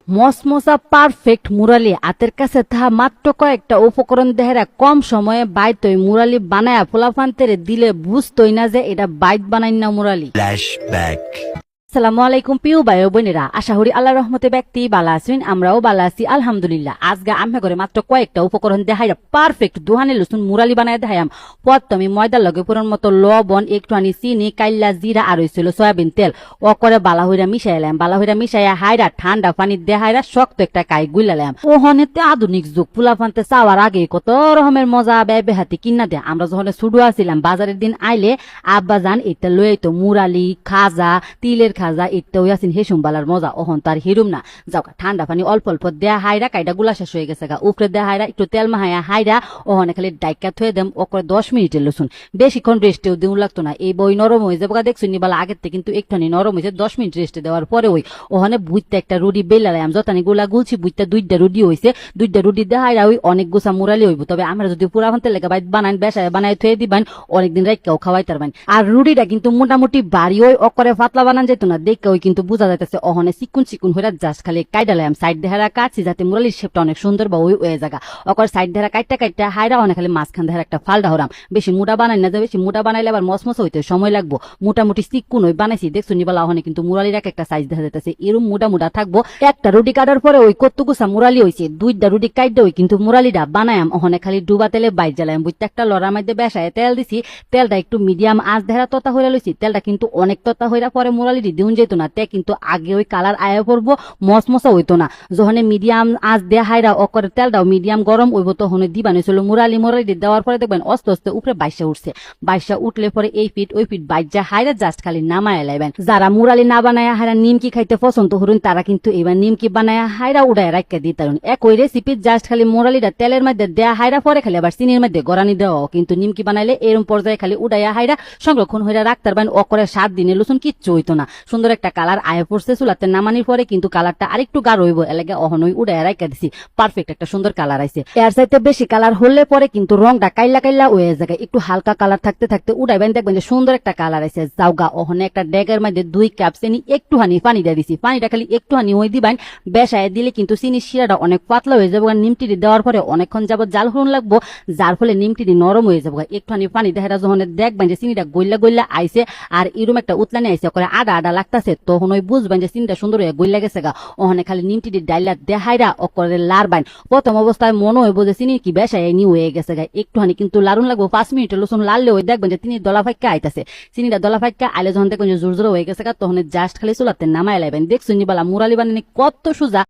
মসমসা perfect Murali হাতের কাছে তাহা মাত্র কয়েকটা উপকরণ দেহেরা কম সময়ে বাইতই মুরালি বানায়া ফোলাফান্তেরে দিলে বুঝতই না যে এটা বাইত বানাই না মুরালি। Flashback. আসসালামু আলাইকুম প্রিয় ভাই ও বোনেরা, আশা করি আল্লাহর রহমতে ব্যক্তি ভালো আছেন, আমরাও ভালো আছি আলহামদুলিল্লাহ। আজকে আমি করে মাত্র কয়েকটা উপকরণ দেখাই পারফেক্ট দুহানে লসুন মুরালি বানায় দেখাইম। প্রথমে ময়দার লগে পুরন মতো লবণ, একটুখানি চিনি, কাইল্লা জিরা আর হইছিল সয়াবিন তেল ও করে বালা হইরা মিশাইলাম। বালা হইরা মিশাইয়া হাইরা ঠান্ডা পানি দেহাইরা শক্ত একটা কাই গুলালাম। ওহনেতে আধুনিক যুগ ফুলাফান্তে চাওয়ার আগে কত রকমের মজা ব্যয় হাতি কিনা দেয়। আমরা যখন ছুডু আছিলাম বাজারের দিন আইলে আব্বা যান এটা লই তো মুরালি, খাজা, তিলের খাজা এটা ওই আসিন হেসুমবালার মজা। ওহন তার হিরুম না যাও ঠান্ডা পানি অল্প অল্প দেয়া হাইরা কাইটা গুলা শেষ হয়ে গেছে গা। উপরে দেয়া হাইরা একটু তেল মাহাইয়া হাইরা ওহনে খালি ডাইকা থয়ে দেম ও করে 10 মিনিটের লসুন। বেশিক্ষণ রেস্টেও দিন লাগতো না। এই বই নরম হয়ে যাবো দেখছুন নিবালা আগের থেকে কিন্তু একটুখানি নরম হয়েছে। 10 মিনিট রেস্টে দেওয়ার পরে ওই ওখানে বুইতে একটা রুটি বেলালাম। যতানি গুলা গুলছি বুইতে 2টা রুটি হয়েছে। 2টা রুটি দেহাইরা ওই অনেক গুছা মুরালি হইব। তবে আমরা যদি পুরা ভান্তে লেগে বাইত বানান বেসায় বানাই থয়ে দিবেন অনেকদিন রাইকাও খাওয়াই তারবেন। আর রুটিটা কিন্তু মোটামুটি বাড়ি ওই অকরে পাতলা বানান যেত না, দেখে ওই কিন্তু বোঝা যাইতেছে অহনে চিকুন চিকুন হইরা জাস্ট খালি কাইডালাম। সাইড দেহারা কাটছি যাতে মুরালির শেপটা অনেক সুন্দর বা ওই ওই জায়গা অকর সাইড দেহারা কাটটা কাটটা হাইরা অনেক খালি মাঝখান দেহারা একটা ফালডা হরাম। বেশি মোটা বানাই না, যে বেশি মোটা বানাইলে আবার মসমস হইতে সময় লাগবো। মোটামুটি চিকুন ওই বানাইছি দেখছো নিবালা ওখানে কিন্তু মুরালির একটা সাইজ দেখা যাইতেছে এরম মোটা মোটা থাকবো। একটা রুটি কাটার পরে ওই কতগুছা মুরালি হয়েছে। 2টা রুটি কাটতে ওই কিন্তু মুরালিটা বানায়াম। ওখানে খালি ডুবা তেলে বাইর জ্বালাম। বুঝতে একটা লড়ার মধ্যে বেসায় তেল দিছি। তেলটা একটু মিডিয়াম আঁচ দেহারা ততা হইরা লইছি। তেলটা কিন্তু অনেক ততা হইরা পরে মুরালি দিউন যেত না, তে কিন্তু আগে ওই কালার আয়া পড়বো, মসমসা হইতো না। যখন মিডিয়াম আঁচ দেয়া হাইরা অকরে তেলটাও মিডিয়াম গরম হইব তখন দিবান হয়েছিল মুরালি। মুরালি দেওয়ার পরে দেখবেন আস্তে আস্তে উপরে বাইশা উঠছে। বাইশা উঠলে পরে এই পিঠ ওই পিঠ বাইজা হাইরা জাস্ট খালি নামায় লাইবেন। যারা মুরালি না বানায় হাইরা নিমকি খাইতে পছন্দ করুন তারা কিন্তু এবার নিমকি বানায় হাইরা উড়ায় রাখা দিতে পারেন। একই রেসিপি জাস্ট খালি মুরালিটা তেলের মধ্যে দেয়া হাইরা পরে খালি আবার চিনির মধ্যে গড়ানি দেওয়া। কিন্তু নিমকি বানাইলে এরম পর্যায়ে খালি উড়াইয়া হাইরা সংরক্ষণ হইরা রাখতে পারবেন। অকরে 7 দিনে লসুন কিচ্ছু হইতো না। সুন্দর একটা কালার আয় পড়ছে চুলাতে নামানির পরে কিন্তু কালারটা আরেকটু গাঢ় হইব। এলাকা অহনই উড়াইয়া রাখা দিছি। পারফেক্ট একটা সুন্দর কালার আইছে। এর চাইতে বেশি কালার হলে পরে কিন্তু রংটা কাইলা কাইলা হয়ে যায়। একটু হালকা কালার থাকতে থাকতে উড়াইবেন দেখবেন যে সুন্দর একটা কালার আইছে। জাউগা ওহনে একটা ডেগের মধ্যে 2 কাপ চিনি একটুখানি পানি দিয়ে দিছি। পানিটা খালি একটুখানি হয়ে দিবেন। বেসায় দিলে কিন্তু চিনি শিরাটা অনেক পাতলা হয়ে যাবে। নিমটি দেওয়ার পরে অনেকক্ষণ যাবত জাল হরুন লাগবো, যার ফলে নিমটি নরম হয়ে যাবে। একটুখানি পানি দেখাটা যখন দেখবেন যে চিনিটা গইলা গইলা আইছে আর এরম একটা উতলানি আইছে করে আডা আডা লাগতেছে, তখন ওই বুঝবেন যে চিনিটা সুন্দর হয়ে গইলা গেছে গা। ওখানে খালি নিমটি ডাইলা দেহাইরা অকরে লারবাইন। প্রথম অবস্থায় মনে হইব যে চিনি কি বেসায় নি হয়ে গেছে গা। একটুখানি কিন্তু লারুন লাগবো। 5 মিনিট লসুন লাললে ওই দেখবেন যে চিনির দলা ফাইকা আইতাছে। চিনিটা দলা ফাইকা আইলে যখন দেখবেন যে জোর জোর হয়ে গেছে গা তখন জাস্ট খালি চুলাতে নামাই লাইবেন। দেখছুন নিবালা মুরালি বানানি কত সোজা।